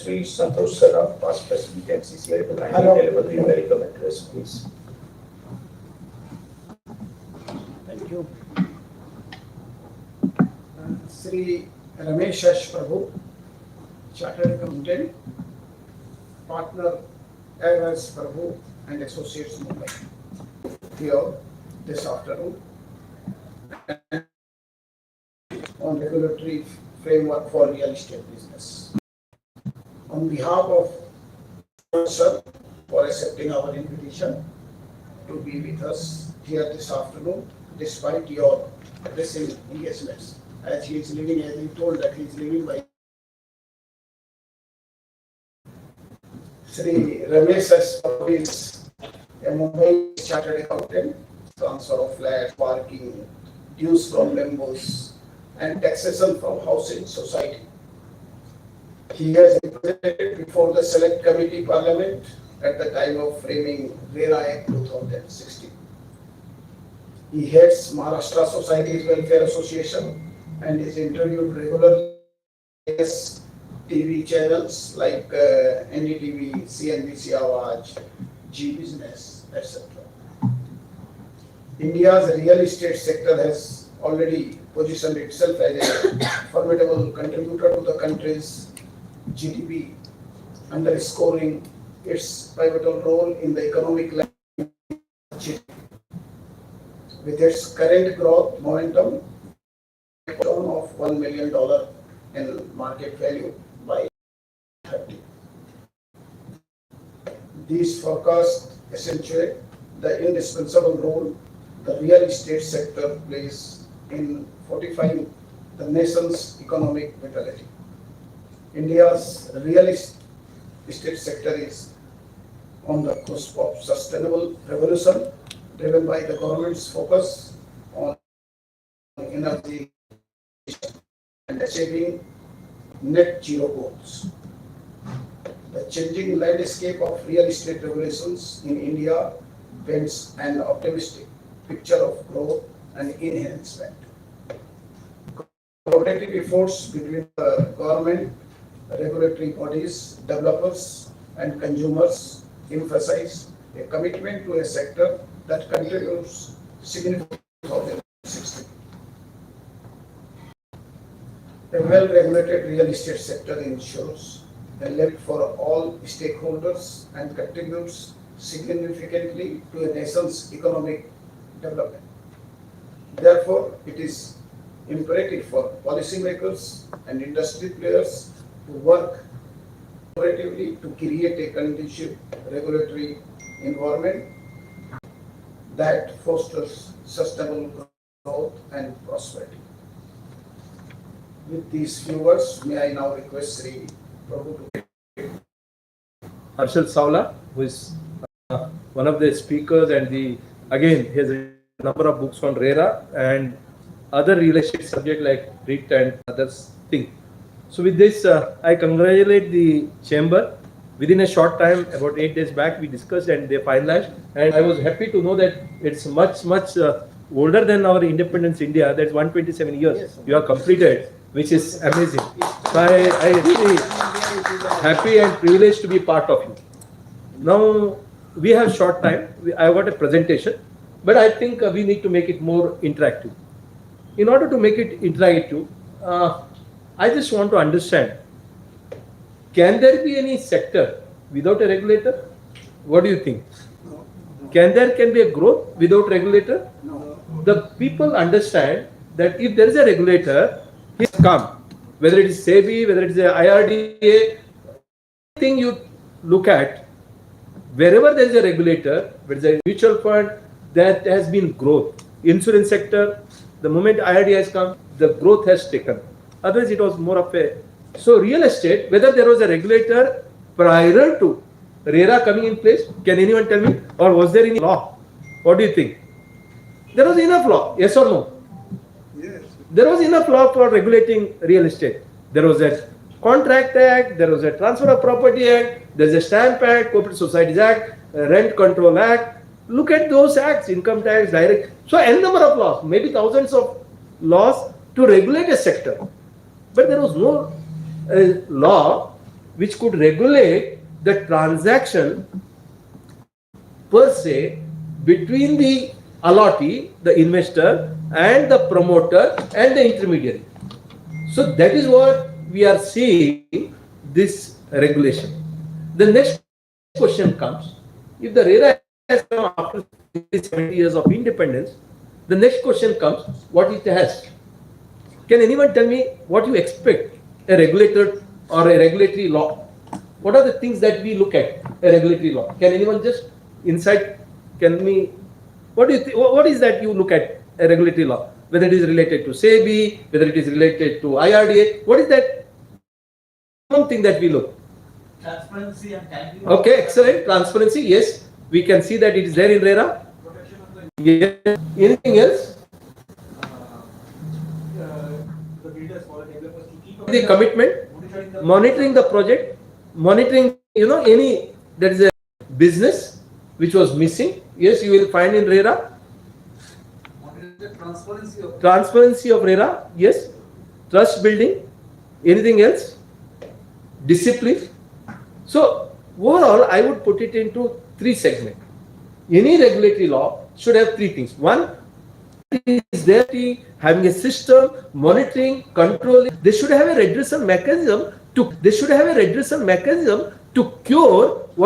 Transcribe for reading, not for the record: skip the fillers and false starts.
Sri Santosh Saraf, past president MCCI, to kindly Hello. deliver the welcome address, please. Thank you. Sri Ramesh Prabhu, Chartered Accountant, Partner Airways Prabhu and Associates Mumbai, here this afternoon on regulatory framework for real estate business. On behalf of sir for accepting our invitation to be with us here this afternoon, despite your pressing engagements, as he is living, as he told that he is living by. Sri Ramesh is a Mumbai chartered accountant, transfer of flats, parking, dues from members, and taxation from housing society. He has represented before the Select Committee Parliament at the time of framing RERA Act 2016. He heads Maharashtra Societies Welfare Association and is interviewed regularly as TV channels like NDTV, CNBC Awaaz, G Business, etc. India's real estate sector has already positioned itself as a formidable contributor to the country's GDP, underscoring its pivotal role in the economic life. With its current growth momentum of $1 million in market value by 2030. These forecasts accentuate the indispensable role the real estate sector plays in fortifying the nation's economic vitality. India's real estate sector is on the cusp of sustainable revolution, driven by the government's focus on energy and achieving net zero goals. The changing landscape of real estate regulations in India paints an optimistic picture of growth and enhancement. Cooperative efforts between the government, regulatory bodies, developers, and consumers emphasize a commitment to a sector that contributes significantly to 2060. A well-regulated real estate sector ensures a level for all stakeholders and contributes significantly to a nation's economic development. Therefore, it is imperative for policymakers and industry players to work cooperatively to create a conducive regulatory environment that fosters sustainable growth and prosperity. With these few words, may I now request Sri Prabhu to Harshal Savla, who is one of the speakers, and he has a number of books on RERA and other real estate subject like REIT and others thing. So with this, I congratulate the chamber. Within a short time, about 8 days back, we discussed and they finalized. And I was happy to know that it's much older than our independence India. That's 127 years Yes, you have completed, which is amazing. So I really happy and privileged to be part of you. Now we have short time. I got a presentation, but I think we need to make it more interactive. In order to make it interactive, I just want to understand, can there be any sector without a regulator? What do you think? Can be a growth without regulator? No. The people understand that if there is a regulator, he has come. Whether it is SEBI, whether it is a IRDA, anything you look at, wherever there is a regulator, whether there is a mutual fund, that has been growth. Insurance sector, the moment IRDA has come, the growth has taken. Otherwise, it was more of a. So, real estate, whether there was a regulator prior to RERA coming in place, can anyone tell me? Or was there any law? What do you think? There was enough law, yes or no? Yes. There was enough law for regulating real estate. There was a Contract Act, there was a Transfer of Property Act, there is a Stamp Act, Cooperative Societies Act, Rent Control Act. Look at those acts, income tax, direct. So, n number of laws, maybe thousands of laws to regulate a sector. But there was no law which could regulate the transaction per se between the allottee, the investor, and the promoter and the intermediary. So that is what we are seeing this regulation. The next question comes, if the RERA has come after 70 years of independence, the next question comes, what it has? Can anyone tell me what you expect a regulator or a regulatory law? What are the things that we look at a regulatory law? Can anyone just insight? Can me? What do you what is that you look at a regulatory law? Whether it is related to SEBI, whether it is related to IRDA, what is that one thing that we look? Transparency and timely. Okay, excellent. Transparency, yes. We can see that it is there in RERA. Protection of the Yes. Anything else? the builders or developers to keep The commitment, monitoring the project, monitoring, any, there is a business which was missing. Yes, you will find in RERA. the transparency of Transparency of RERA, yes. Trust building. Anything else? Discipline. So, overall, I would put it into three segments. Any regulatory law should have three things. One is there having a system, monitoring, controlling. They should have a redressal mechanism to cure what